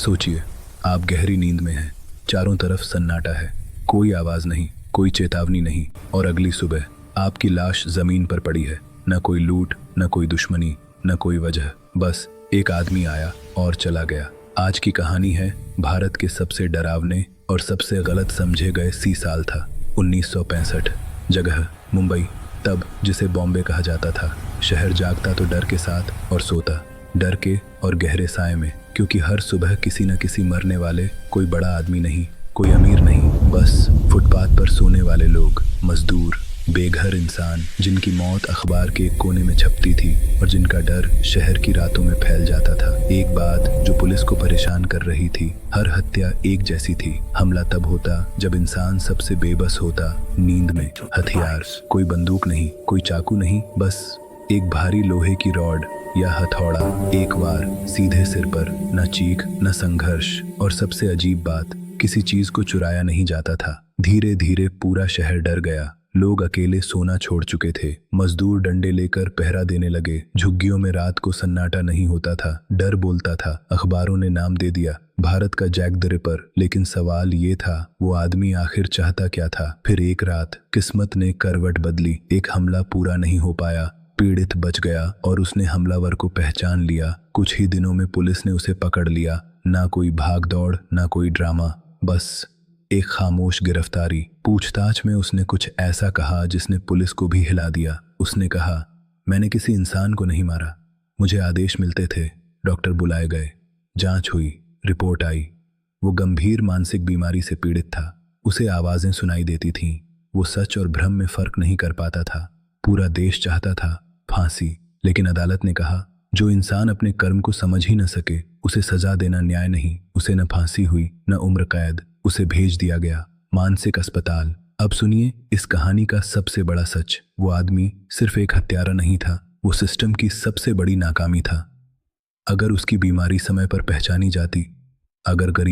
सोचिए, आप गहरी नींद में हैं, चारों तरफ सन्नाटा है, कोई आवाज नहीं, कोई चेतावनी नहीं, और अगली सुबह आपकी लाश जमीन पर पड़ी है। न कोई लूट, न कोई दुश्मनी, न कोई वजह, बस एक आदमी आया और चला गया। आज की कहानी है भारत के सबसे डरावने और सबसे गलत समझे गए साल था 1965। जगह मुंबई, तब जिसे बॉम्बे कहा जाता था। शहर जागता तो डर के साथ और सोता डर के और गहरे साए में, क्योंकि हर सुबह किसी न किसी मरने वाले, कोई बड़ा आदमी नहीं, कोई अमीर नहीं, बस फुटपाथ पर सोने वाले लोग, मजदूर, बेघर इंसान, जिनकी मौत अखबार के एक कोने में छपती थी और जिनका डर शहर की रातों में फैल जाता था। एक बात जो पुलिस को परेशान कर रही थी, हर हत्या एक जैसी थी। हमला तब होता जब इंसान सबसे बेबस होता, नींद में। हथियार, कोई बंदूक नहीं, कोई चाकू नहीं, बस एक भारी लोहे की रॉड या हथौड़ा, एक वार सीधे सिर पर, न चीख न संघर्ष, और सबसे अजीब बात, किसी चीज को चुराया नहीं जाता था। धीरे धीरे पूरा शहर डर गया। लोग अकेले सोना छोड़ चुके थे, मजदूर डंडे लेकर पहरा देने लगे, झुग्गियों में रात को सन्नाटा नहीं होता था, डर बोलता था। अखबारों ने नाम दे दिया भारत का जैक द रिपर, लेकिन सवाल ये था, वो आदमी आखिर चाहता क्या था? फिर एक रात किस्मत ने करवट बदली। एक हमला पूरा नहीं हो पाया, पीड़ित बच गया और उसने हमलावर को पहचान लिया। कुछ ही दिनों में पुलिस ने उसे पकड़ लिया। ना कोई भाग दौड़, ना कोई ड्रामा, बस एक खामोश गिरफ्तारी। पूछताछ में उसने कुछ ऐसा कहा जिसने पुलिस को भी हिला दिया। उसने कहा, मैंने किसी इंसान को नहीं मारा, मुझे आदेश मिलते थे। डॉक्टर बुलाए गए, जांच हुई, रिपोर्ट आई। वो गंभीर मानसिक बीमारी से पीड़ित था। उसे आवाजें सुनाई देती थीं, वो सच और भ्रम में फर्क नहीं कर पाता था। पूरा देश चाहता था फांसी, लेकिन अदालत ने कहा, जो इंसान अपने कर्म को समझ ही न सके, उसे सजा देना न्याय नहीं। उसे न फांसी हुई, न उम्र कैद, उसे भेज दिया गया मानसिक अस्पताल। अब सुनिए इस कहानी का सबसे बड़ा सच। वो आदमी सिर्फ एक हत्यारा नहीं था, वो सिस्टम की सबसे बड़ी नाकामी था। अगर उसकी बीमारी समय पर पहचानी जाती, अगर गरीब